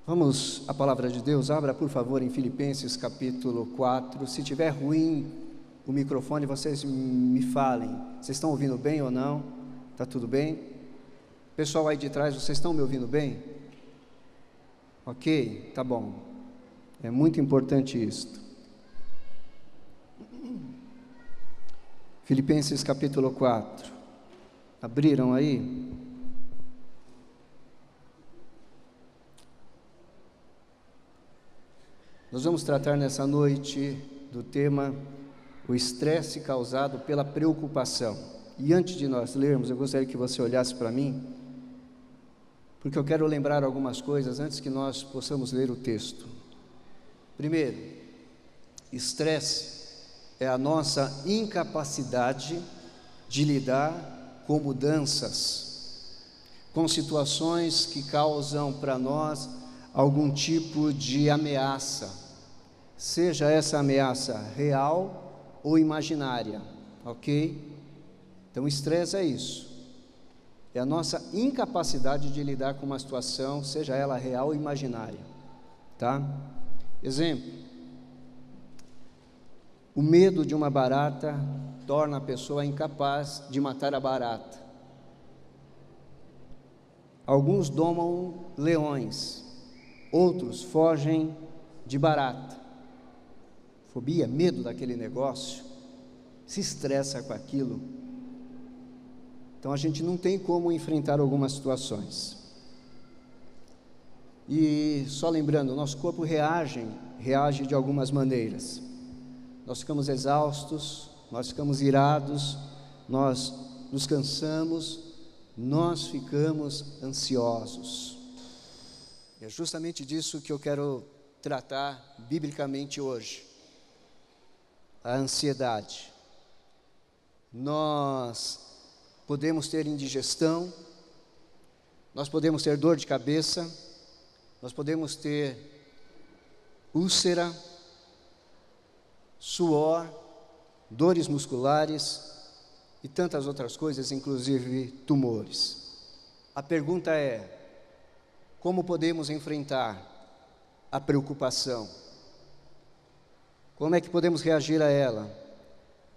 Vamos à palavra de Deus. Abra, por favor, em Filipenses capítulo 4. Se tiver ruim o microfone, vocês me falem. Vocês estão ouvindo bem ou não? Está tudo bem? Pessoal aí de trás, vocês estão me ouvindo bem? Ok? Tá bom. É muito importante isto. Filipenses capítulo 4. Abriram aí? Nós vamos tratar nessa noite do tema o estresse causado pela preocupação. E antes de nós lermos, eu gostaria que você olhasse para mim, porque eu quero lembrar algumas coisas antes que nós possamos ler o texto. Primeiro, estresse é a nossa incapacidade de lidar com mudanças, com situações que causam para nós algum tipo de ameaça, seja essa ameaça real ou imaginária, ok? Então, estresse é isso, é a nossa incapacidade de lidar com uma situação, seja ela real ou imaginária, tá? Exemplo, o medo de uma barata torna a pessoa incapaz de matar a barata. Alguns domam leões, outros fogem de barata. Fobia, medo daquele negócio, se estressa com aquilo. Então a gente não tem como enfrentar algumas situações. E só lembrando, o nosso corpo reage de algumas maneiras. Nós ficamos exaustos, nós ficamos irados, nós nos cansamos, nós ficamos ansiosos. É justamente disso que eu quero tratar biblicamente hoje. A ansiedade. Nós podemos ter indigestão, nós podemos ter dor de cabeça, nós podemos ter úlcera, suor, dores musculares e tantas outras coisas, inclusive tumores. A pergunta é: como podemos enfrentar a preocupação? Como é que podemos reagir a ela?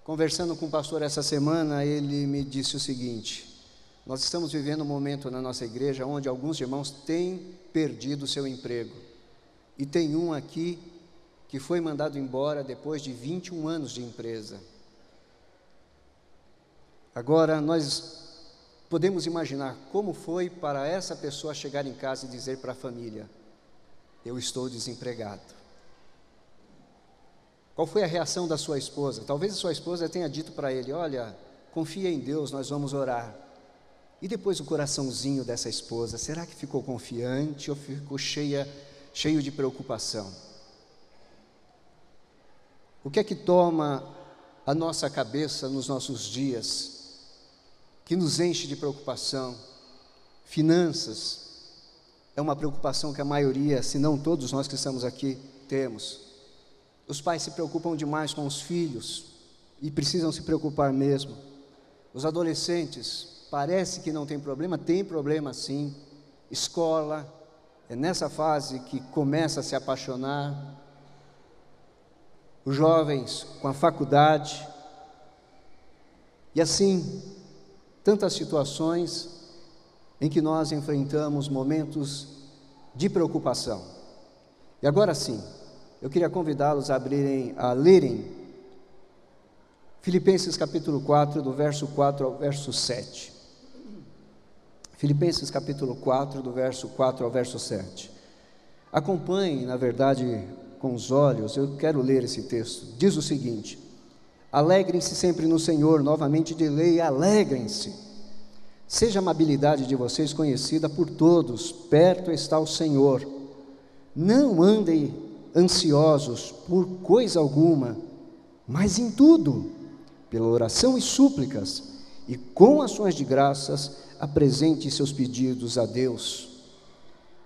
Conversando com o pastor essa semana, ele me disse o seguinte: nós estamos vivendo um momento na nossa igreja onde alguns irmãos têm perdido o seu emprego. E tem um aqui que foi mandado embora depois de 21 anos de empresa. Agora, nós podemos imaginar como foi para essa pessoa chegar em casa e dizer para a família: eu estou desempregado. Qual foi a reação da sua esposa? Talvez a sua esposa tenha dito para ele: olha, confia em Deus, nós vamos orar. E depois o coraçãozinho dessa esposa, será que ficou confiante ou ficou cheio de preocupação? O que é que toma a nossa cabeça nos nossos dias, que nos enche de preocupação? Finanças é uma preocupação que a maioria, se não todos nós que estamos aqui, temos. Os pais se preocupam demais com os filhos e precisam se preocupar mesmo. Os adolescentes, parece que não tem problema sim. Escola, é nessa fase que começa a se apaixonar. Os jovens com a faculdade. E assim, tantas situações em que nós enfrentamos momentos de preocupação. E agora sim, eu queria convidá-los a lerem Filipenses capítulo 4, do verso 4 ao verso 7. Filipenses capítulo 4, do verso 4 ao verso 7. Acompanhem, na verdade, com os olhos, eu quero ler esse texto. Diz o seguinte: alegrem-se sempre no Senhor, novamente de lei, alegrem-se. Seja a amabilidade de vocês conhecida por todos, perto está o Senhor. Não andem ansiosos por coisa alguma, mas em tudo, pela oração e súplicas, e com ações de graças, apresente seus pedidos a Deus.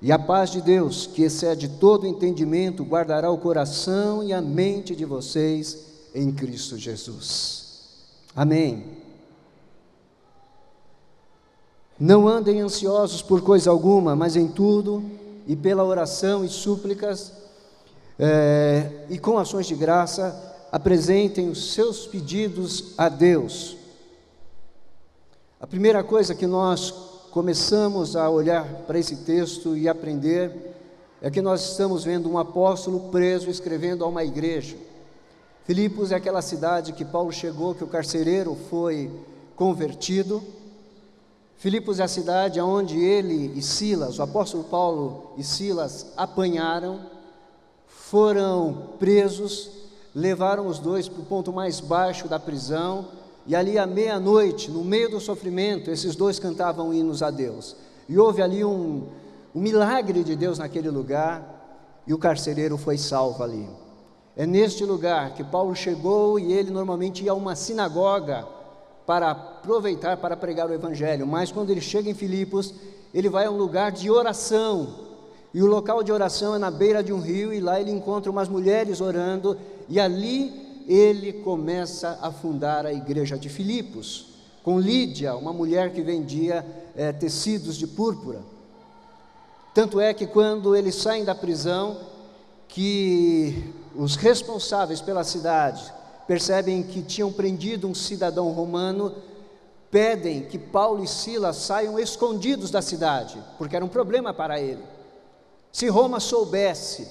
E a paz de Deus, que excede todo entendimento, guardará o coração e a mente de vocês em Cristo Jesus. Amém. Não andem ansiosos por coisa alguma, mas em tudo, e pela oração e súplicas, e com ações de graça, apresentem os seus pedidos a Deus. A primeira coisa que nós começamos a olhar para esse texto e aprender é que nós estamos vendo um apóstolo preso escrevendo a uma igreja. Filipos é aquela cidade que Paulo chegou, que o carcereiro foi convertido. Filipos é a cidade onde ele e Silas, o apóstolo Paulo e Silas, apanharam, foram presos, levaram os dois para o ponto mais baixo da prisão, e ali à meia-noite, no meio do sofrimento, esses dois cantavam hinos a Deus, e houve ali um milagre de Deus naquele lugar, e o carcereiro foi salvo ali. É neste lugar que Paulo chegou, e ele normalmente ia a uma sinagoga para aproveitar para pregar o evangelho, mas quando ele chega em Filipos, ele vai a um lugar de oração, e o local de oração é na beira de um rio, e lá ele encontra umas mulheres orando, e ali ele começa a fundar a igreja de Filipos, com Lídia, uma mulher que vendia tecidos de púrpura. Tanto é que quando eles saem da prisão, que os responsáveis pela cidade percebem que tinham prendido um cidadão romano, pedem que Paulo e Silas saiam escondidos da cidade, porque era um problema para ele. Se Roma soubesse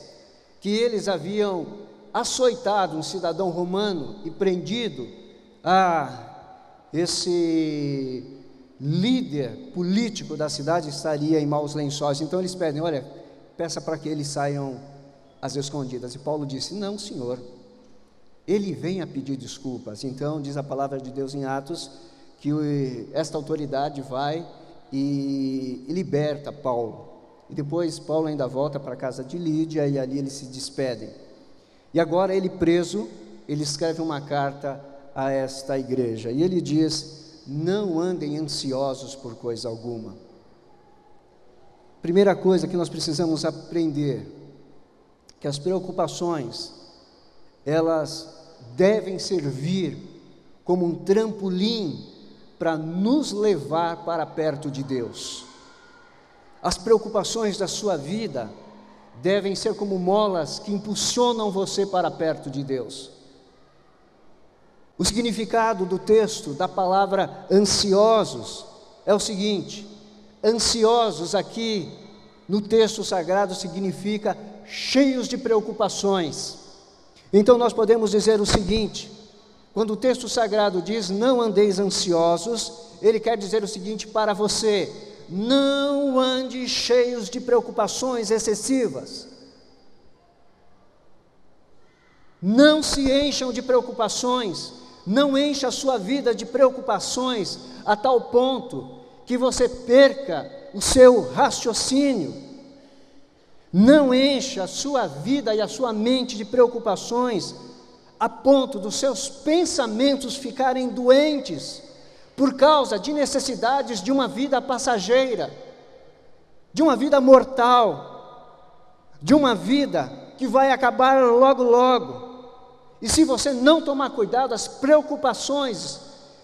que eles haviam açoitado um cidadão romano e prendido esse líder político da cidade, estaria em maus lençóis. Então eles pedem, olha, peça para que eles saiam às escondidas. E Paulo disse, não, senhor, ele vem a pedir desculpas. Então diz a palavra de Deus em Atos, que esta autoridade vai e liberta Paulo. E depois Paulo ainda volta para a casa de Lídia, e ali eles se despedem. E agora ele preso, ele escreve uma carta a esta igreja, e ele diz, não andem ansiosos por coisa alguma. Primeira coisa que nós precisamos aprender, que as preocupações, elas devem servir como um trampolim para nos levar para perto de Deus. As preocupações da sua vida devem ser como molas que impulsionam você para perto de Deus. O significado do texto, da palavra ansiosos, é o seguinte: ansiosos aqui no texto sagrado significa cheios de preocupações. Então nós podemos dizer o seguinte: quando o texto sagrado diz não andeis ansiosos, ele quer dizer o seguinte para você: não ande cheios de preocupações excessivas. Não se encham de preocupações, não encha a sua vida de preocupações a tal ponto que você perca o seu raciocínio. Não encha a sua vida e a sua mente de preocupações a ponto dos seus pensamentos ficarem doentes por causa de necessidades de uma vida passageira, de uma vida mortal, de uma vida que vai acabar logo logo. E se você não tomar cuidado, as preocupações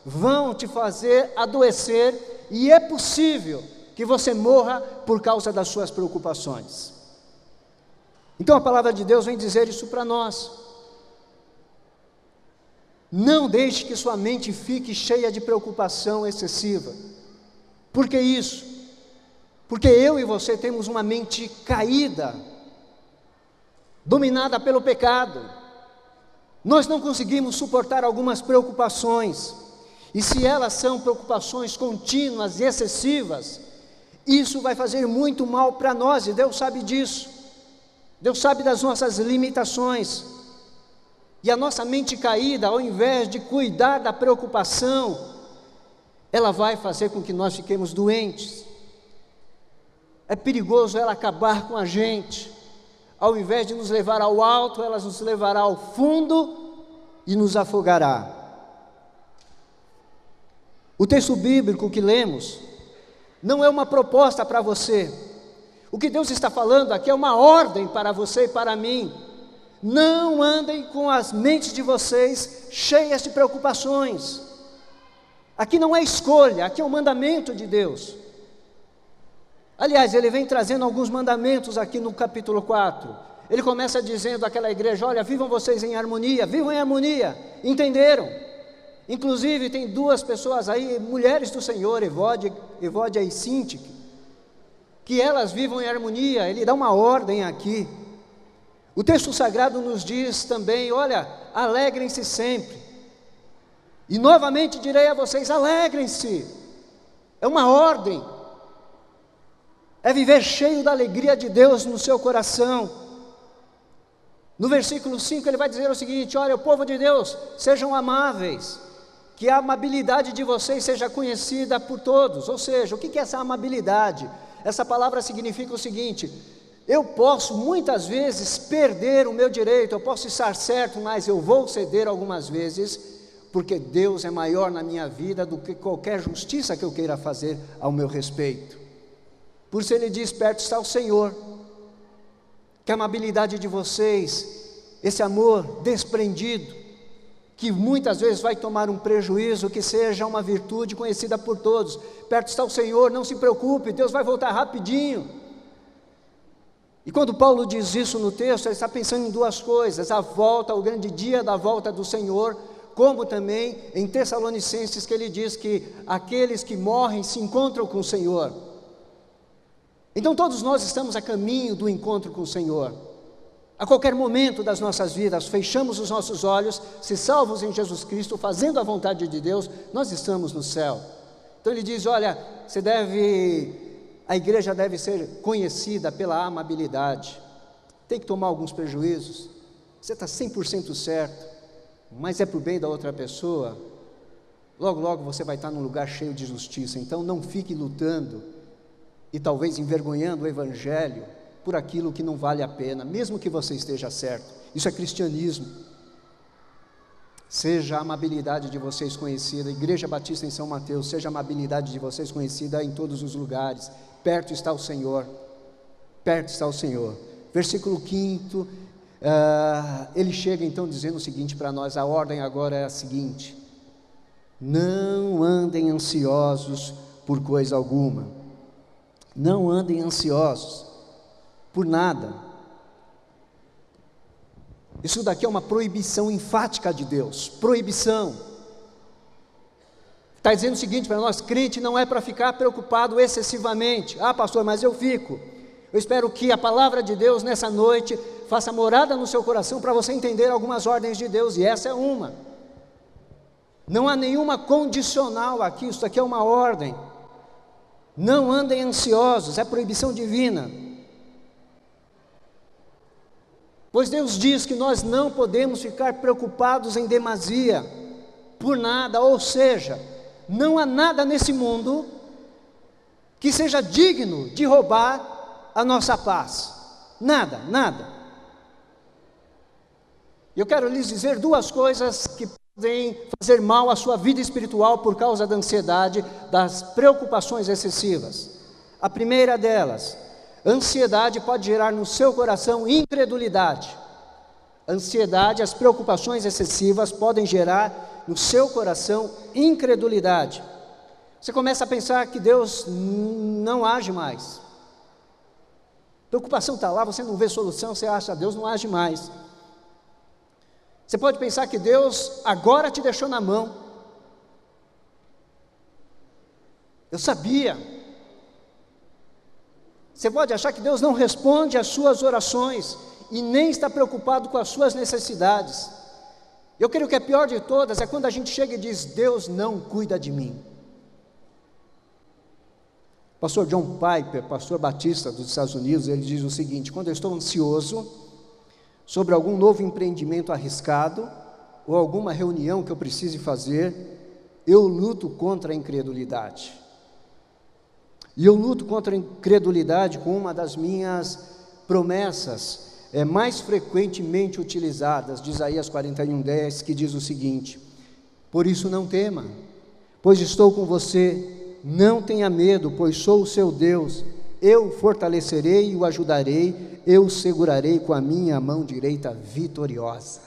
vão te fazer adoecer, e é possível que você morra por causa das suas preocupações. Então a palavra de Deus vem dizer isso para nós. Não deixe que sua mente fique cheia de preocupação excessiva. Por que isso? Porque eu e você temos uma mente caída, dominada pelo pecado. Nós não conseguimos suportar algumas preocupações, e se elas são preocupações contínuas e excessivas, isso vai fazer muito mal para nós, e Deus sabe disso. Deus sabe das nossas limitações. E a nossa mente caída, ao invés de cuidar da preocupação, ela vai fazer com que nós fiquemos doentes. É perigoso ela acabar com a gente. Ao invés de nos levar ao alto, ela nos levará ao fundo e nos afogará. O texto bíblico que lemos não é uma proposta para você. O que Deus está falando aqui é uma ordem para você e para mim. Não andem com as mentes de vocês cheias de preocupações. Aqui não é escolha, aqui é um mandamento de Deus. Aliás, ele vem trazendo alguns mandamentos aqui no capítulo 4. Ele começa dizendo àquela igreja: olha, vivam vocês em harmonia, vivam em harmonia. Entenderam? Inclusive tem duas pessoas aí, mulheres do Senhor, Evódia e Sintique, que elas vivam em harmonia. Ele dá uma ordem aqui. O texto sagrado nos diz também: olha, alegrem-se sempre. E novamente direi a vocês: alegrem-se. É uma ordem. É viver cheio da alegria de Deus no seu coração. No versículo 5 ele vai dizer o seguinte: olha, o povo de Deus, sejam amáveis, que a amabilidade de vocês seja conhecida por todos. Ou seja, o que é essa amabilidade? Essa palavra significa o seguinte: eu posso muitas vezes perder o meu direito, eu posso estar certo, mas eu vou ceder algumas vezes, porque Deus é maior na minha vida do que qualquer justiça que eu queira fazer ao meu respeito. Por isso ele diz: perto está o Senhor. Que a amabilidade de vocês, esse amor desprendido, que muitas vezes vai tomar um prejuízo, que seja uma virtude conhecida por todos. Perto está o Senhor, não se preocupe, Deus vai voltar rapidinho. E quando Paulo diz isso no texto, ele está pensando em duas coisas: a volta, o grande dia da volta do Senhor, como também em Tessalonicenses, que ele diz que aqueles que morrem se encontram com o Senhor. Então todos nós estamos a caminho do encontro com o Senhor. A qualquer momento das nossas vidas, fechamos os nossos olhos, se salvos em Jesus Cristo, fazendo a vontade de Deus, nós estamos no céu. Então ele diz: olha, a igreja deve ser conhecida pela amabilidade. Tem que tomar alguns prejuízos, você está 100% certo, mas é para o bem da outra pessoa. Logo, logo você vai estar num lugar cheio de justiça. Então não fique lutando e talvez envergonhando o Evangelho por aquilo que não vale a pena, mesmo que você esteja certo. Isso é cristianismo. Seja a amabilidade de vocês conhecida, Igreja Batista em São Mateus, seja a amabilidade de vocês conhecida em todos os lugares. Perto está o Senhor, perto está o Senhor. Versículo 5, ele chega então dizendo o seguinte para nós: a ordem agora é a seguinte: não andem ansiosos por coisa alguma. Não andem ansiosos por nada. Isso daqui é uma proibição enfática de Deus. Proibição. Está dizendo o seguinte para nós: crente não é para ficar preocupado excessivamente. Ah, pastor, mas eu fico. Eu espero que a palavra de Deus nessa noite faça morada no seu coração para você entender algumas ordens de Deus, e essa é uma. Não há nenhuma condicional aqui, isso aqui é uma ordem. Não andem ansiosos, é proibição divina. Pois Deus diz que nós não podemos ficar preocupados em demasia, por nada, ou seja, não há nada nesse mundo que seja digno de roubar a nossa paz. Nada, nada. Eu quero lhes dizer duas coisas que podem fazer mal à sua vida espiritual por causa da ansiedade, das preocupações excessivas. A primeira delas: ansiedade pode gerar no seu coração incredulidade. Ansiedade, as preocupações excessivas podem gerar no seu coração incredulidade. Você começa a pensar que Deus não age mais. A preocupação está lá, você não vê solução, você acha: Deus não age mais. Você pode pensar que Deus agora te deixou na mão. Eu sabia. Você pode achar que Deus não responde às suas orações e nem está preocupado com as suas necessidades. Eu creio que a pior de todas é quando a gente chega e diz: Deus não cuida de mim. Pastor John Piper, pastor batista dos Estados Unidos, ele diz o seguinte: quando eu estou ansioso sobre algum novo empreendimento arriscado, ou alguma reunião que eu precise fazer, eu luto contra a incredulidade. E eu luto contra a incredulidade com uma das minhas promessas mais frequentemente utilizadas, de Isaías 41:10, que diz o seguinte: por isso não tema, pois estou com você, não tenha medo, pois sou o seu Deus, eu o fortalecerei e o ajudarei, eu o segurarei com a minha mão direita vitoriosa.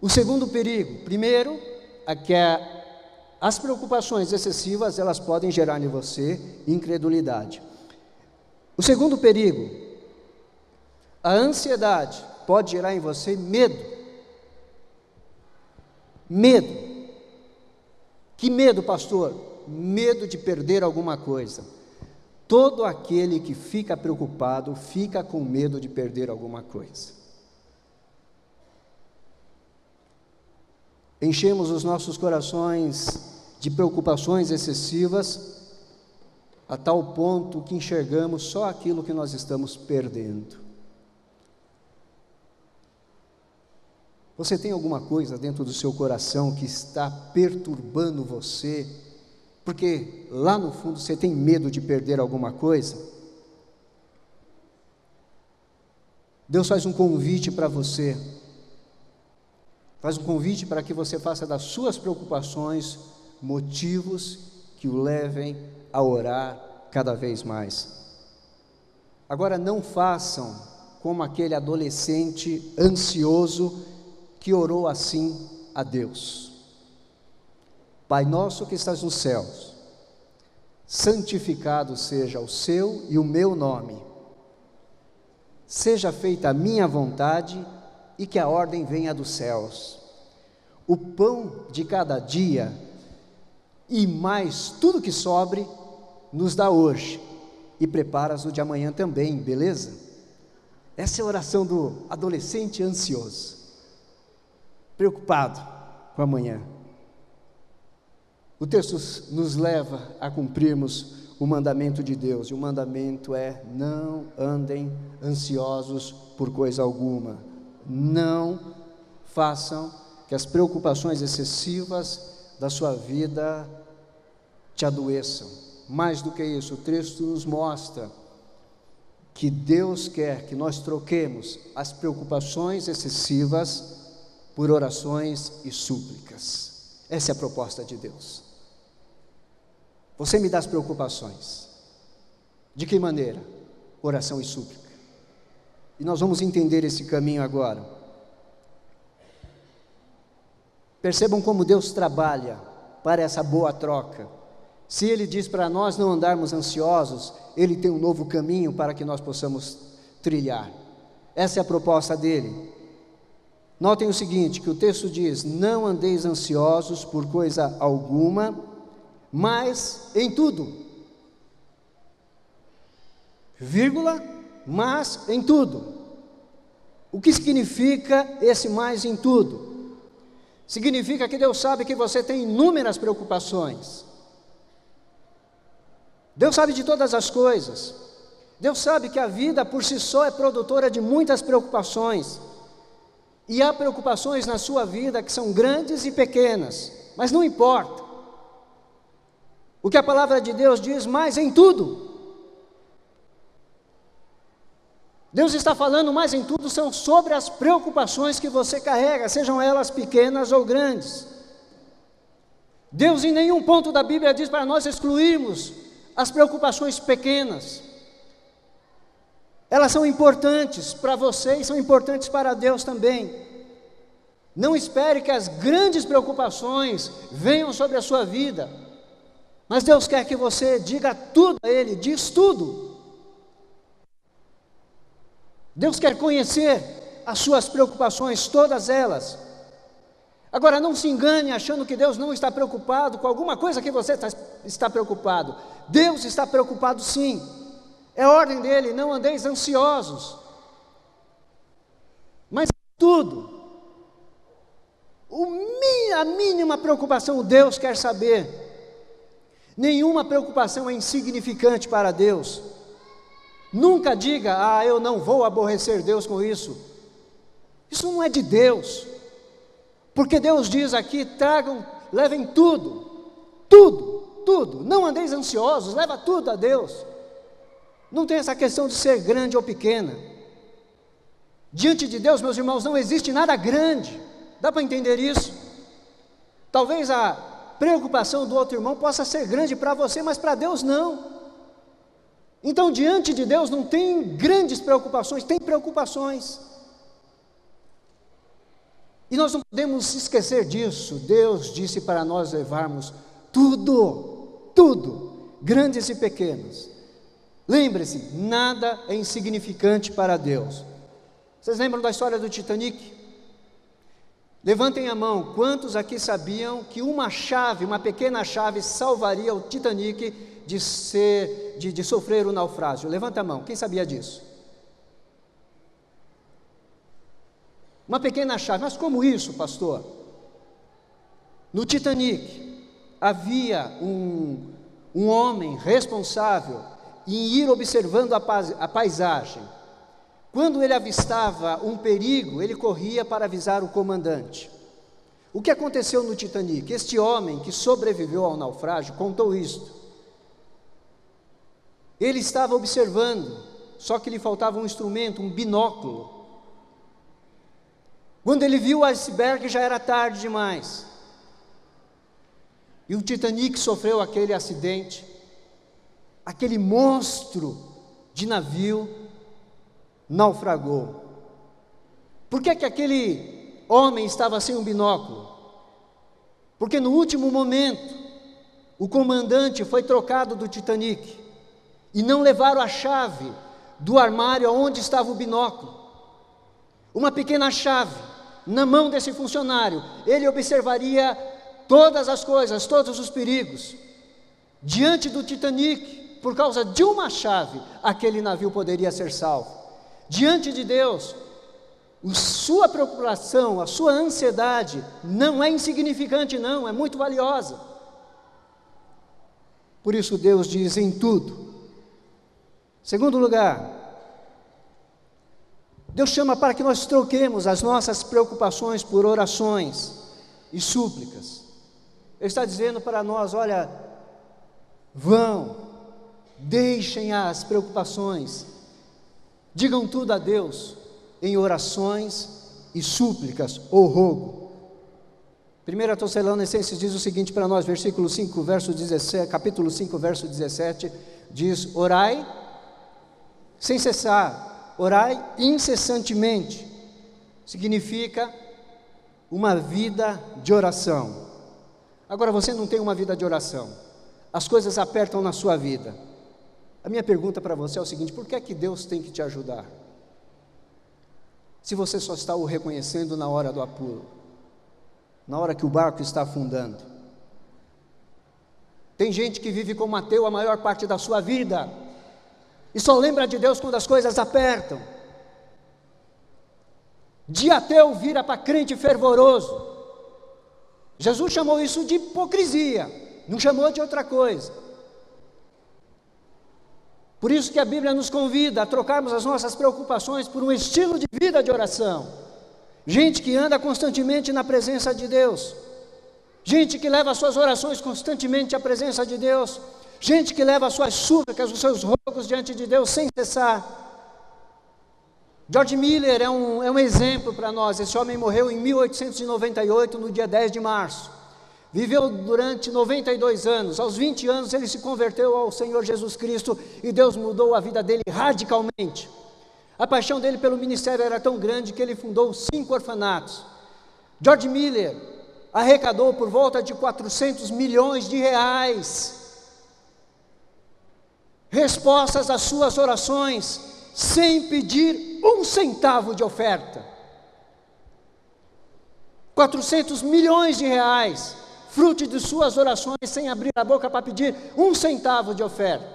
O segundo perigo, primeiro, que é as preocupações excessivas, elas podem gerar em você incredulidade. O segundo perigo, a ansiedade pode gerar em você medo. Medo. Que medo, pastor? Medo de perder alguma coisa. Todo aquele que fica preocupado, fica com medo de perder alguma coisa. Enchemos os nossos corações de preocupações excessivas, a tal ponto que enxergamos só aquilo que nós estamos perdendo. Você tem alguma coisa dentro do seu coração que está perturbando você, porque lá no fundo você tem medo de perder alguma coisa? Deus faz um convite para você, faz um convite para que você faça das suas preocupações motivos que o levem a orar cada vez mais. Agora, não façam como aquele adolescente ansioso que orou assim a Deus: Pai nosso que estás nos céus, santificado seja o seu e o meu nome, seja feita a minha vontade e que a ordem venha dos céus. O pão de cada dia e mais tudo que sobre nos dá hoje, e preparas o de amanhã também, beleza? Essa é a oração do adolescente ansioso, preocupado com amanhã. O texto nos leva a cumprirmos o mandamento de Deus, e o mandamento é: não andem ansiosos por coisa alguma. Não façam que as preocupações excessivas da sua vida te adoeçam. Mais do que isso, o texto nos mostra que Deus quer que nós troquemos as preocupações excessivas por orações e súplicas. Essa é a proposta de Deus. Você me dá as preocupações. De que maneira? Oração e súplica. E nós vamos entender esse caminho agora. Percebam como Deus trabalha para essa boa troca. Se Ele diz para nós não andarmos ansiosos, Ele tem um novo caminho para que nós possamos trilhar. Essa é a proposta dEle. Notem o seguinte, que o texto diz: não andeis ansiosos por coisa alguma, mas em tudo, vírgula, mas em tudo. O que significa esse mais em tudo? Significa que Deus sabe que você tem inúmeras preocupações. Deus sabe de todas as coisas. Deus sabe que a vida por si só é produtora de muitas preocupações. E há preocupações na sua vida que são grandes e pequenas, mas não importa. O que a palavra de Deus diz: mais em tudo. Deus está falando mais em tudo são sobre as preocupações que você carrega, sejam elas pequenas ou grandes. Deus em nenhum ponto da Bíblia diz para nós excluirmos as preocupações pequenas. Elas são importantes para você e são importantes para Deus também. Não espere que as grandes preocupações venham sobre a sua vida, mas Deus quer que você diga tudo a Ele, diz tudo. Deus quer conhecer as suas preocupações, todas elas. Agora, não se engane achando que Deus não está preocupado com alguma coisa que você está preocupado. Deus está preocupado sim. É ordem dele: não andeis ansiosos. Mas tudo, a mínima preocupação Deus quer saber. Nenhuma preocupação é insignificante para Deus. Nunca diga: eu não vou aborrecer Deus com isso. Isso não é de Deus. Porque Deus diz aqui: levem tudo, não andeis ansiosos, leva tudo a Deus. Não tem essa questão de ser grande ou pequena. Diante de Deus, meus irmãos, não existe nada grande. Dá para entender isso? Talvez a preocupação do outro irmão possa ser grande para você, mas para Deus não. Então, diante de Deus não tem grandes preocupações, tem preocupações. E nós não podemos esquecer disso. Deus disse para nós levarmos tudo, tudo, grandes e pequenos. Lembre-se, nada é insignificante para Deus. Vocês lembram da história do Titanic? Levantem a mão, quantos aqui sabiam que uma chave, uma pequena chave, salvaria o Titanic de sofrer o naufrágio? Levanta a mão, quem sabia disso? Uma pequena chave, mas como isso, pastor? No Titanic, havia um homem responsável em ir observando a paisagem. Quando ele avistava um perigo, ele corria para avisar o comandante. O que aconteceu no Titanic? Este homem que sobreviveu ao naufrágio contou isto. Ele estava observando, só que lhe faltava um instrumento, um binóculo. Quando ele viu o iceberg, já era tarde demais. E o Titanic sofreu aquele acidente, aquele monstro de navio naufragou. Por que aquele homem estava sem um binóculo? Porque no último momento, o comandante foi trocado do Titanic, e não levaram a chave do armário onde estava o binóculo. Uma pequena chave na mão desse funcionário, ele observaria todas as coisas, todos os perigos. Diante do Titanic, por causa de uma chave, aquele navio poderia ser salvo. Diante de Deus, a sua preocupação, a sua ansiedade não é insignificante, não, é muito valiosa. Por isso Deus diz em tudo. Segundo lugar, Deus chama para que nós troquemos as nossas preocupações por orações e súplicas. Ele está dizendo para nós, olha, deixem as preocupações, digam tudo a Deus em orações e súplicas ou rogo. 1 Tessalonicenses diz o seguinte para nós, versículo 5, verso 17, capítulo 5, verso 17, diz, orai sem cessar, orai incessantemente, significa uma vida de oração. Agora você não tem uma vida de oração, as coisas apertam na sua vida. A minha pergunta para você é o seguinte, por que é que Deus tem que te ajudar? Se você só está o reconhecendo na hora do apuro, na hora que o barco está afundando. Tem gente que vive como ateu a maior parte da sua vida, e só lembra de Deus quando as coisas apertam. De ateu vira para crente fervoroso. Jesus chamou isso de hipocrisia, não chamou de outra coisa. Por isso que a Bíblia nos convida a trocarmos as nossas preocupações por um estilo de vida de oração. Gente que anda constantemente na presença de Deus, gente que leva as suas orações constantemente à presença de Deus, gente que leva as suas súplicas, os seus rogos diante de Deus sem cessar. George Miller é um exemplo para nós. Esse homem morreu em 1898, no dia 10 de março. Viveu durante 92 anos. Aos 20 anos ele se converteu ao Senhor Jesus Cristo e Deus mudou a vida dele radicalmente. A paixão dele pelo ministério era tão grande que ele fundou 5 orfanatos. George Miller arrecadou por volta de 400 milhões de reais. Respostas às suas orações, sem pedir um centavo de oferta. 400 milhões de reais, fruto de suas orações, sem abrir a boca para pedir um centavo de oferta.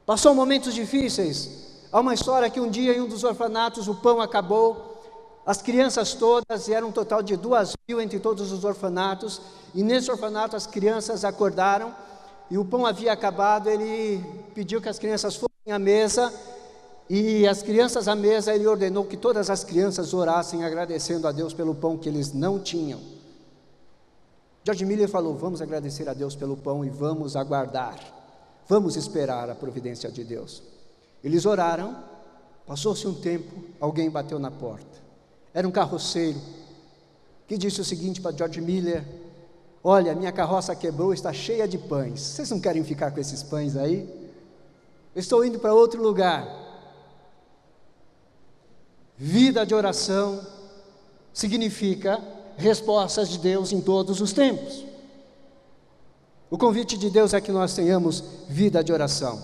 Passou momentos difíceis. Há uma história que um dia em um dos orfanatos o pão acabou, as crianças todas, e era um total de 2.000 entre todos os orfanatos, e nesse orfanato as crianças acordaram, e o pão havia acabado. Ele pediu que as crianças fossem à mesa, e as crianças à mesa, ele ordenou que todas as crianças orassem agradecendo a Deus pelo pão que eles não tinham. George Miller falou, vamos agradecer a Deus pelo pão e vamos aguardar, vamos esperar a providência de Deus. Eles oraram, passou-se um tempo, alguém bateu na porta. Era um carroceiro, que disse o seguinte para George Miller, olha, minha carroça quebrou, está cheia de pães, vocês não querem ficar com esses pães aí? Eu estou indo para outro lugar. Vida de oração significa respostas de Deus em todos os tempos. O convite de Deus é que nós tenhamos vida de oração.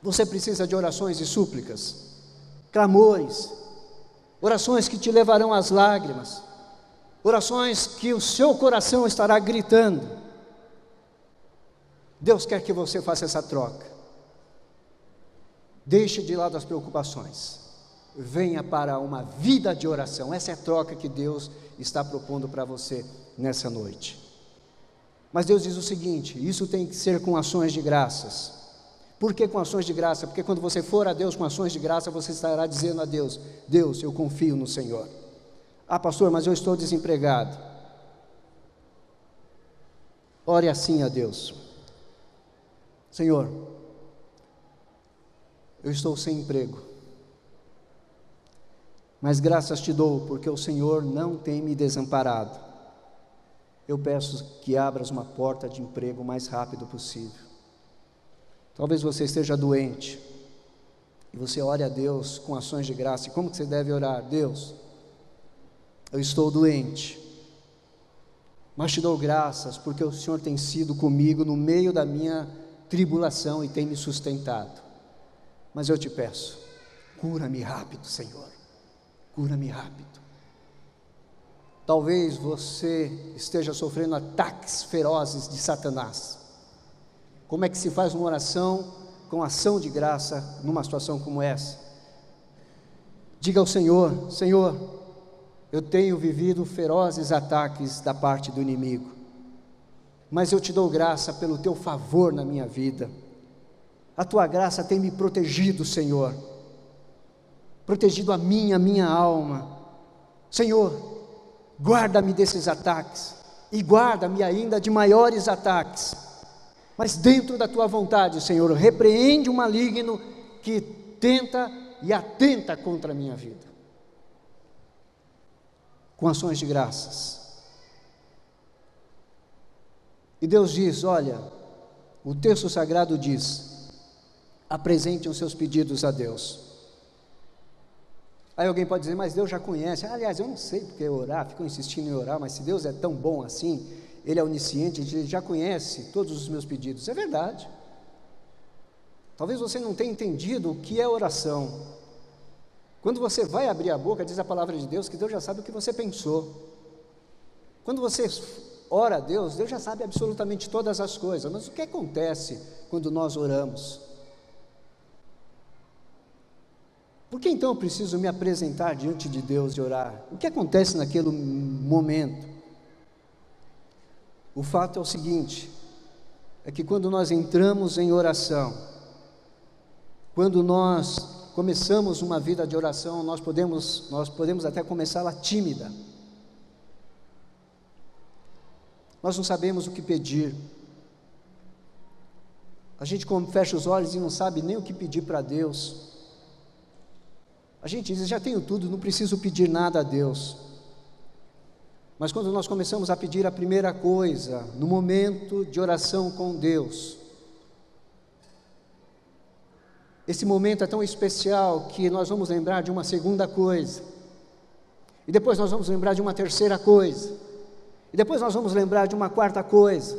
Você precisa de orações e súplicas, clamores, orações que te levarão às lágrimas, orações que o seu coração estará gritando. Deus quer que você faça essa troca. Deixe de lado as preocupações, venha para uma vida de oração. Essa é a troca que Deus está propondo para você nessa noite. Mas Deus diz o seguinte: isso tem que ser com ações de graças. Por que com ações de graça? Porque quando você for a Deus com ações de graça, você estará dizendo a Deus: Deus, eu confio no Senhor. Ah, pastor, mas eu estou desempregado. Ore assim a Deus: Senhor, eu estou sem emprego, mas graças te dou, porque o Senhor não tem me desamparado. Eu peço que abras uma porta de emprego o mais rápido possível. Talvez você esteja doente, e você ore a Deus com ações de graça. E como que você deve orar? Deus, eu estou doente, mas te dou graças, porque o Senhor tem sido comigo no meio da minha tribulação e tem me sustentado. Mas eu te peço, cura-me rápido, Senhor, cura-me rápido. Talvez você esteja sofrendo ataques ferozes de Satanás. Como é que se faz uma oração com ação de graça numa situação como essa? Diga ao Senhor: Senhor, eu tenho vivido ferozes ataques da parte do inimigo, mas eu te dou graça pelo teu favor na minha vida. A tua graça tem me protegido, Senhor, protegido a minha alma. Senhor, guarda-me desses ataques, e guarda-me ainda de maiores ataques, mas dentro da tua vontade, Senhor, repreende o maligno que tenta e atenta contra a minha vida, com ações de graças. E Deus diz: olha, o texto sagrado diz: apresentem os seus pedidos a Deus. Aí alguém pode dizer: mas Deus já conhece. Aliás, eu não sei porque orar, ficam insistindo em orar, mas se Deus é tão bom assim, Ele é onisciente, Ele já conhece todos os meus pedidos. É verdade. Talvez você não tenha entendido o que é oração. Quando você vai abrir a boca, diz a palavra de Deus que Deus já sabe o que você pensou. Quando você ora a Deus, Deus já sabe absolutamente todas as coisas. Mas o que acontece quando nós oramos? Por que então eu preciso me apresentar diante de Deus e orar? O que acontece naquele momento? O fato é o seguinte: é que quando nós entramos em oração, quando nós começamos uma vida de oração, nós podemos até começá-la tímida. Nós não sabemos o que pedir. A gente fecha os olhos e não sabe nem o que pedir para Deus. A gente diz: já tenho tudo, não preciso pedir nada a Deus. Mas quando nós começamos a pedir a primeira coisa, no momento de oração com Deus, esse momento é tão especial que nós vamos lembrar de uma segunda coisa, e depois nós vamos lembrar de uma terceira coisa, e depois nós vamos lembrar de uma quarta coisa.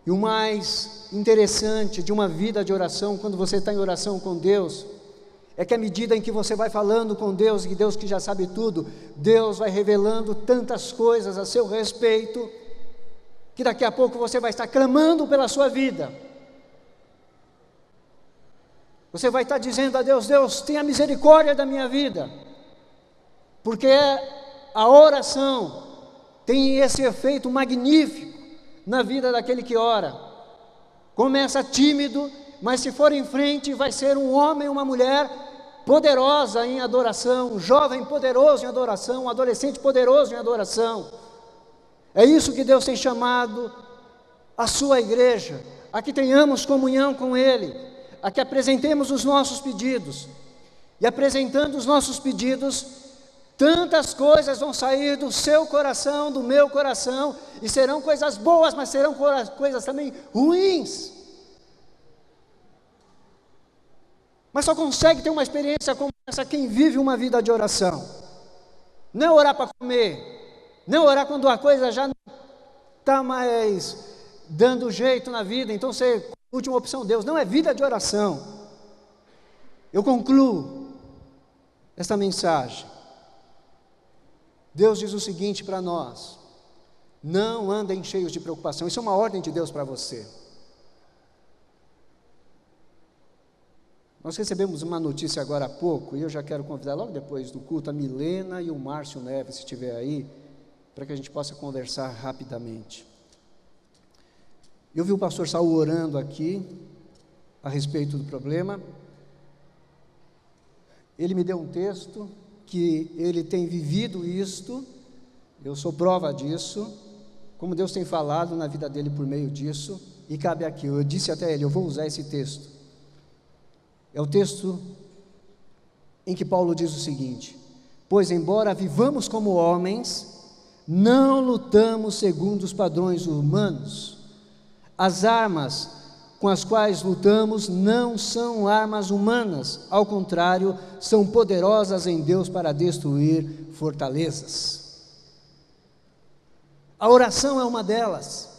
E o mais interessante de uma vida de oração, quando você está em oração com Deus, é que à medida em que você vai falando com Deus, e Deus que já sabe tudo, Deus vai revelando tantas coisas a seu respeito, que daqui a pouco você vai estar clamando pela sua vida. Você vai estar dizendo a Deus: Deus, tenha misericórdia da minha vida, porque a oração tem esse efeito magnífico na vida daquele que ora. Começa tímido, mas se for em frente, vai ser um homem, uma mulher poderosa em adoração, um jovem poderoso em adoração, um adolescente poderoso em adoração. É isso que Deus tem chamado a sua igreja, a que tenhamos comunhão com Ele, a que apresentemos os nossos pedidos, e apresentando os nossos pedidos, tantas coisas vão sair do seu coração, do meu coração, e serão coisas boas, mas serão coisas também ruins. Mas só consegue ter uma experiência como essa quem vive uma vida de oração. Não é orar para comer, não é orar quando a coisa já está mais dando jeito na vida, então você, última opção, Deus, não é vida de oração. Eu concluo esta mensagem. Deus diz o seguinte para nós: não andem cheios de preocupação. Isso é uma ordem de Deus para você. Nós recebemos uma notícia agora há pouco, e eu já quero convidar logo depois do culto a Milena e o Márcio Neves, se estiver aí, para que a gente possa conversar rapidamente. Eu vi o pastor Saul orando aqui, a respeito do problema. Ele me deu um texto, que ele tem vivido isto, eu sou prova disso, como Deus tem falado na vida dele por meio disso, e cabe aqui, eu disse até ele, eu vou usar esse texto. É o texto em que Paulo diz o seguinte: pois embora vivamos como homens, não lutamos segundo os padrões humanos. As armas com as quais lutamos não são armas humanas, ao contrário, são poderosas em Deus para destruir fortalezas. A oração é uma delas.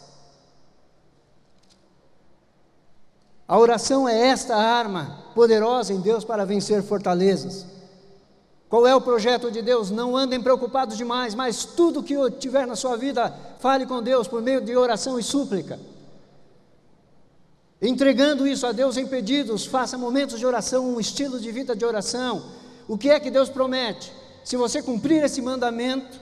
A oração é esta arma poderosa em Deus para vencer fortalezas. Qual é o projeto de Deus? Não andem preocupados demais, mas tudo que tiver na sua vida, fale com Deus por meio de oração e súplica. Entregando isso a Deus em pedidos, faça momentos de oração, um estilo de vida de oração. O que é que Deus promete? Se você cumprir esse mandamento,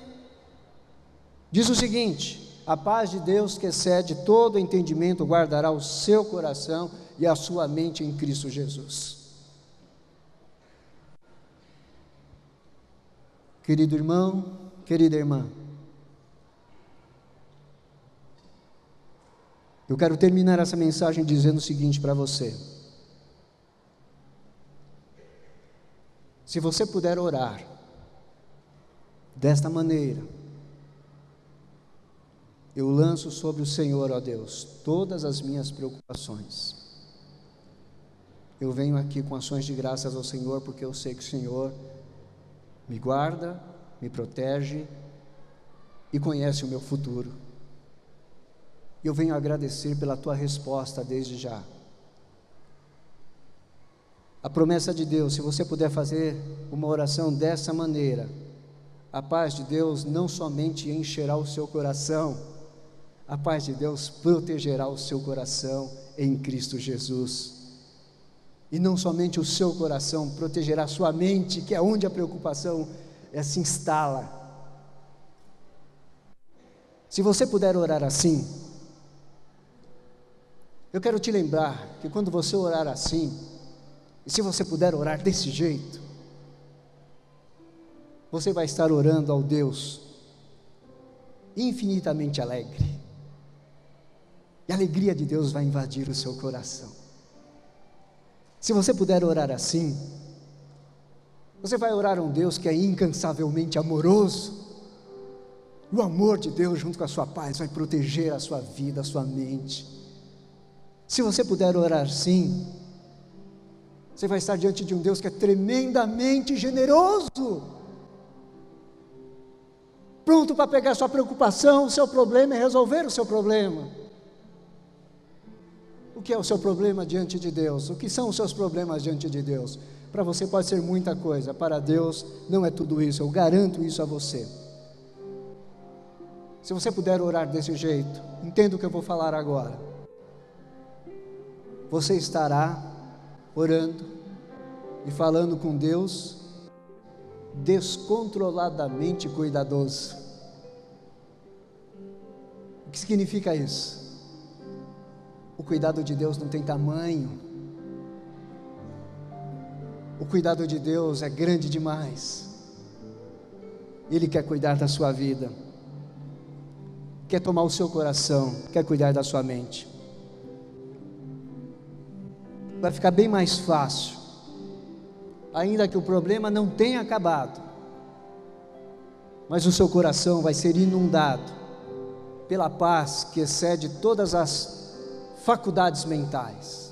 diz o seguinte: a paz de Deus, que excede todo entendimento, guardará o seu coração e a sua mente em Cristo Jesus. Querido irmão, querida irmã, eu quero terminar essa mensagem dizendo o seguinte para você: se você puder orar desta maneira, eu lanço sobre o Senhor, ó Deus, todas as minhas preocupações. Eu venho aqui com ações de graças ao Senhor, porque eu sei que o Senhor me guarda, me protege e conhece o meu futuro. Eu venho agradecer pela tua resposta desde já. A promessa de Deus, se você puder fazer uma oração dessa maneira, a paz de Deus não somente encherá o seu coração, a paz de Deus protegerá o seu coração em Cristo Jesus. E não somente o seu coração, protegerá a sua mente, que é onde a preocupação se instala. Se você puder orar assim, eu quero te lembrar que quando você orar assim, e se você puder orar desse jeito, você vai estar orando ao Deus infinitamente alegre, e a alegria de Deus vai invadir o seu coração. Se você puder orar assim, você vai orar a um Deus que é incansavelmente amoroso, e o amor de Deus junto com a sua paz vai proteger a sua vida, a sua mente. Se você puder orar assim, você vai estar diante de um Deus que é tremendamente generoso, pronto para pegar a sua preocupação, o seu problema e resolver o seu problema. O que é o seu problema diante de Deus? O que são os seus problemas diante de Deus? Para você pode ser muita coisa, para Deus não é tudo isso, eu garanto isso a você. Se você puder orar desse jeito, entenda o que eu vou falar agora. Você estará orando e falando com Deus descontroladamente cuidadoso. O que significa isso? O cuidado de Deus não tem tamanho. O cuidado de Deus é grande demais. Ele quer cuidar da sua vida, quer tomar o seu coração, quer cuidar da sua mente. Vai ficar bem mais fácil, ainda que o problema não tenha acabado, mas o seu coração vai ser inundado pela paz que excede todas as faculdades mentais,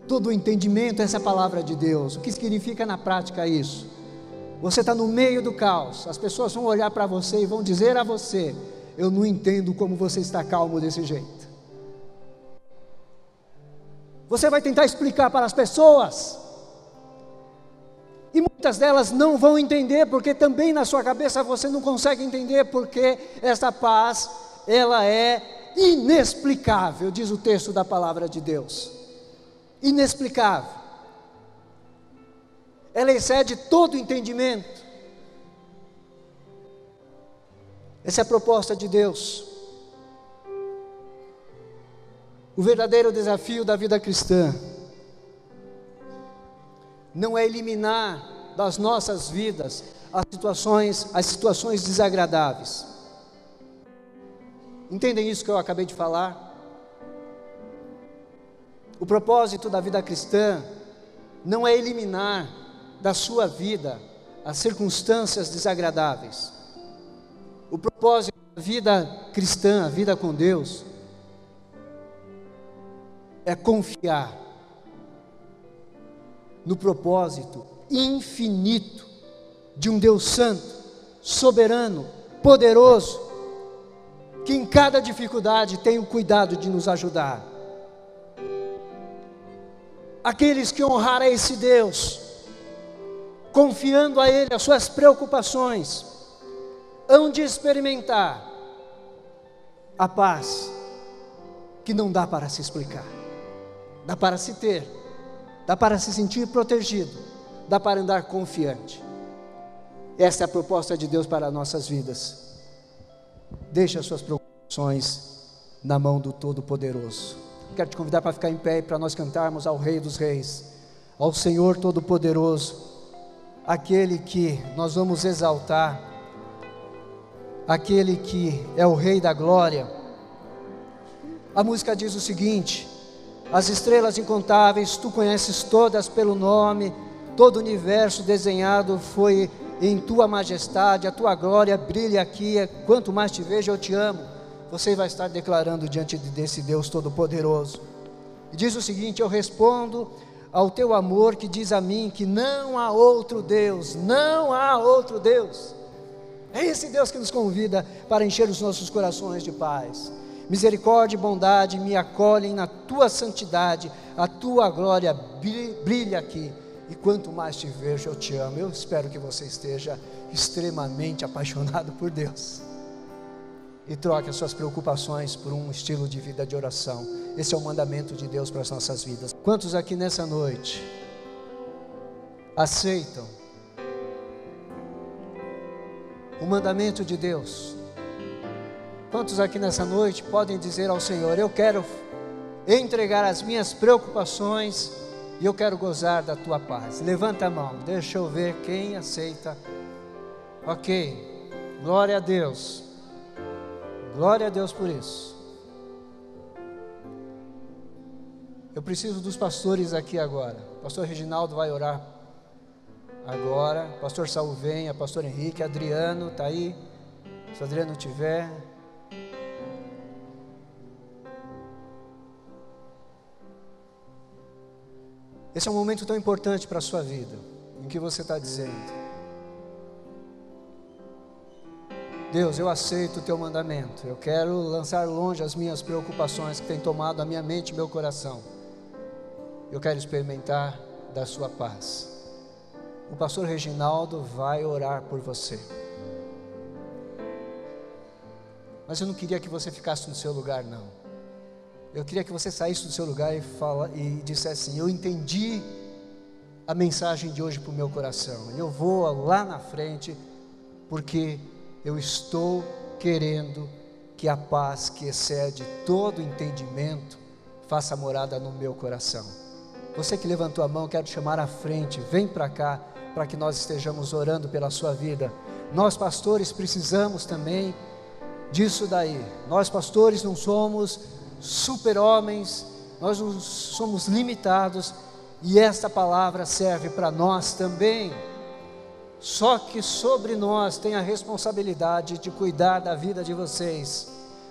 todo o entendimento. Essa é a palavra de Deus. O que significa na prática isso? Você está no meio do caos, as pessoas vão olhar para você e vão dizer a você: eu não entendo como você está calmo desse jeito. Você vai tentar explicar para as pessoas, e muitas delas não vão entender, porque também na sua cabeça você não consegue entender, porque essa paz, ela é inexplicável, diz o texto da palavra de Deus. Inexplicável. Ela excede todo entendimento. Essa é a proposta de Deus. O verdadeiro desafio da vida cristã não é eliminar das nossas vidas as situações desagradáveis. Entendem isso que eu acabei de falar? O propósito da vida cristã não é eliminar da sua vida as circunstâncias desagradáveis. O propósito da vida cristã, a vida com Deus, é confiar no propósito infinito de um Deus santo, soberano, poderoso, que em cada dificuldade tem o cuidado de nos ajudar. Aqueles que honrar a esse Deus, confiando a Ele as suas preocupações, hão de experimentar a paz que não dá para se explicar, dá para se ter, dá para se sentir protegido, dá para andar confiante. Essa é a proposta de Deus para nossas vidas. Deixe as suas preocupações na mão do Todo-Poderoso. Quero te convidar para ficar em pé e para nós cantarmos ao Rei dos Reis, ao Senhor Todo-Poderoso, aquele que nós vamos exaltar, aquele que é o Rei da Glória. A música diz o seguinte: as estrelas incontáveis, tu conheces todas pelo nome, todo o universo desenhado foi em tua majestade, a tua glória brilha aqui, quanto mais te vejo eu te amo. Você vai estar declarando diante desse Deus Todo-Poderoso, e diz o seguinte: eu respondo ao teu amor que diz a mim que não há outro Deus, não há outro Deus. É esse Deus que nos convida para encher os nossos corações de paz. Misericórdia e bondade me acolhem na tua santidade, a tua glória brilha aqui, e quanto mais te vejo eu te amo. Eu espero que você esteja extremamente apaixonado por Deus, e troque as suas preocupações por um estilo de vida de oração. Esse é o mandamento de Deus para as nossas vidas. Quantos aqui nessa noite aceitam o mandamento de Deus? Quantos aqui nessa noite podem dizer ao Senhor: eu quero entregar as minhas preocupações e eu quero gozar da tua paz? Levanta a mão, deixa eu ver quem aceita. Ok, glória a Deus, glória a Deus por isso. Eu preciso dos pastores aqui agora. O pastor Reginaldo vai orar agora, pastor Saul venha, pastor Henrique, Adriano está aí, se o Adriano tiver. Esse é um momento tão importante para a sua vida, em que você está dizendo: Deus, eu aceito o teu mandamento, eu quero lançar longe as minhas preocupações que têm tomado a minha mente e meu coração, eu quero experimentar da sua paz. O pastor Reginaldo vai orar por você, mas eu não queria que você ficasse no seu lugar, não. Eu queria que você saísse do seu lugar e dissesse assim: eu entendi a mensagem de hoje para o meu coração, eu vou lá na frente, porque eu estou querendo que a paz que excede todo entendimento faça morada no meu coração. Você que levantou a mão, quero te chamar à frente, vem para cá, para que nós estejamos orando pela sua vida. Nós pastores precisamos também disso daí. Nós pastores não somos super-homens, nós não somos limitados, e esta palavra serve para nós também. Só que sobre nós tem a responsabilidade de cuidar da vida de vocês,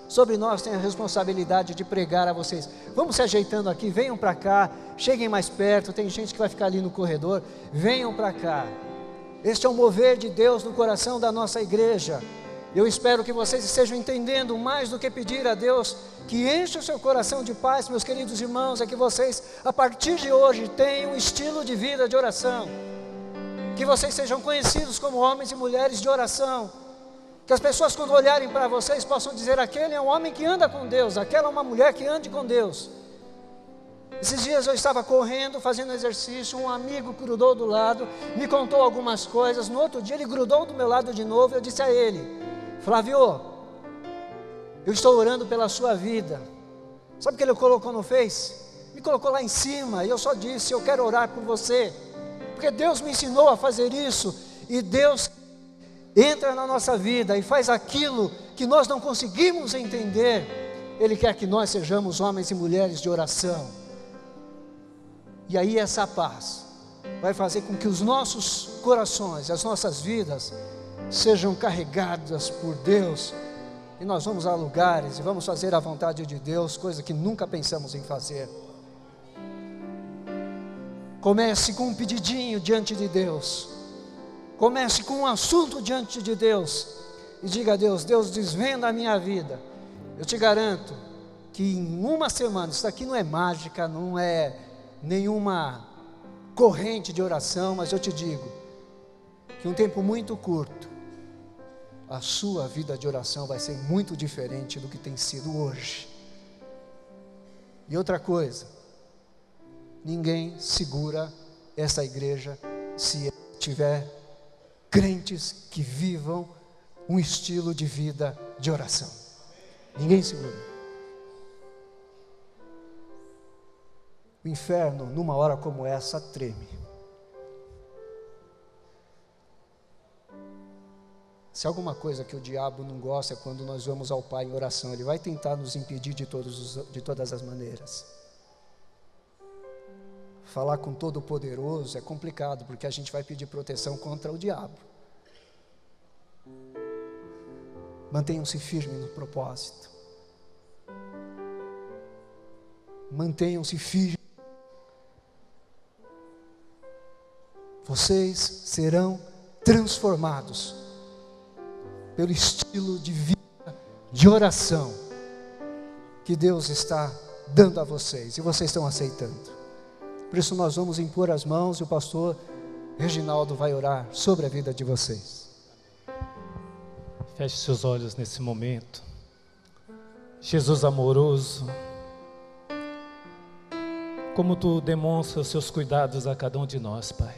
sobre nós tem a responsabilidade de pregar a vocês. Vamos se ajeitando aqui, venham para cá, cheguem mais perto, tem gente que vai ficar ali no corredor, venham para cá. Este é o mover de Deus no coração da nossa igreja, Eu espero que vocês estejam entendendo mais do que pedir a Deus que enche o seu coração de paz, meus queridos irmãos, é que vocês, a partir de hoje, tenham um estilo de vida de oração, que vocês sejam conhecidos como homens e mulheres de oração, que as pessoas, quando olharem para vocês, possam dizer: aquele é um homem que anda com Deus, aquela é uma mulher que ande com Deus. Esses dias eu estava correndo, fazendo exercício, um amigo grudou do lado, me contou algumas coisas. No outro dia ele grudou do meu lado de novo, eu disse a ele: Flávio, eu estou orando pela sua vida. Sabe o que ele colocou no Face? Me colocou lá em cima, e eu só disse: eu quero orar por você, porque Deus me ensinou a fazer isso. E Deus entra na nossa vida e faz aquilo que nós não conseguimos entender. Ele quer que nós sejamos homens e mulheres de oração. E aí essa paz vai fazer com que os nossos corações, as nossas vidas sejam carregadas por Deus, e nós vamos a lugares e vamos fazer a vontade de Deus, coisa que nunca pensamos em fazer. Comece com um pedidinho diante de Deus, comece com um assunto diante de Deus, e diga a Deus: Deus, desvenda a minha vida. Eu te garanto que em uma semana, isso aqui não é mágica, não é nenhuma corrente de oração, mas eu te digo que um tempo muito curto, a sua vida de oração vai ser muito diferente do que tem sido hoje. E outra coisa, ninguém segura essa igreja se tiver crentes que vivam um estilo de vida de oração. Ninguém segura. O inferno, numa hora como essa, treme. Se alguma coisa que o diabo não gosta é quando nós vamos ao Pai em oração, ele vai tentar nos impedir de todas as maneiras. Falar com Todo-Poderoso é complicado, porque a gente vai pedir proteção contra o diabo. Mantenham-se firmes no propósito. Mantenham-se firmes. Vocês serão transformados pelo estilo de vida de oração que Deus está dando a vocês, e vocês estão aceitando. Por isso nós vamos impor as mãos, e o pastor Reginaldo vai orar sobre a vida de vocês. Feche seus olhos nesse momento. Jesus amoroso, como Tu demonstras os Seus cuidados a cada um de nós, Pai.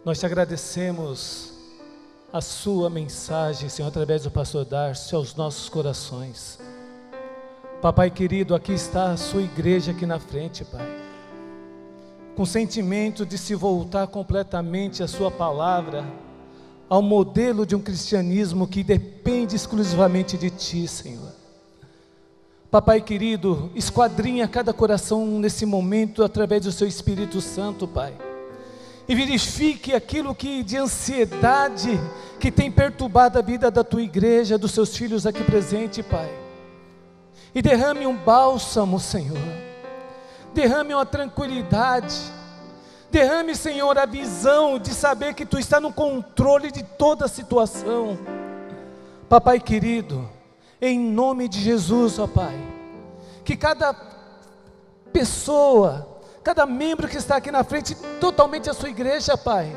Nós Te agradecemos a Sua mensagem, Senhor, através do pastor Darcio, aos nossos corações. Papai querido, aqui está a Sua igreja aqui na frente, Pai, com sentimento de se voltar completamente à Sua palavra, ao modelo de um cristianismo que depende exclusivamente de Ti, Senhor. Papai querido, esquadrinha cada coração nesse momento através do Seu Espírito Santo, Pai, e verifique aquilo que de ansiedade que tem perturbado a vida da Tua igreja, dos Seus filhos aqui presente, Pai, e derrame um bálsamo, Senhor, derrame uma tranquilidade, derrame, Senhor, a visão de saber que Tu está no controle de toda a situação. Papai querido, em nome de Jesus, ó Pai, que cada pessoa, cada membro que está aqui na frente, totalmente a Sua igreja, Pai,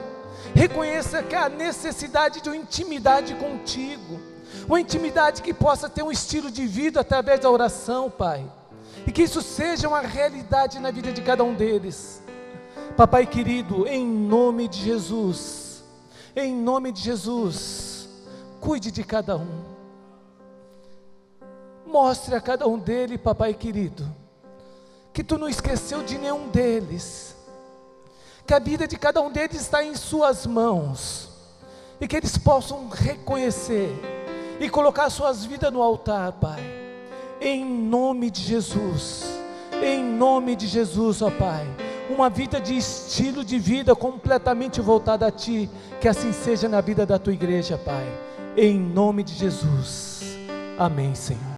reconheça que há necessidade de uma intimidade contigo, uma intimidade que possa ter um estilo de vida através da oração, Pai, e que isso seja uma realidade na vida de cada um deles. Papai querido, em nome de Jesus, cuide de cada um, mostre a cada um deles, Papai querido, que Tu não esqueceu de nenhum deles, que a vida de cada um deles está em Suas mãos, e que eles possam reconhecer e colocar suas vidas no altar, Pai, em nome de Jesus, ó Pai, uma vida de estilo de vida completamente voltada a Ti, que assim seja na vida da Tua igreja, Pai, em nome de Jesus, amém, Senhor.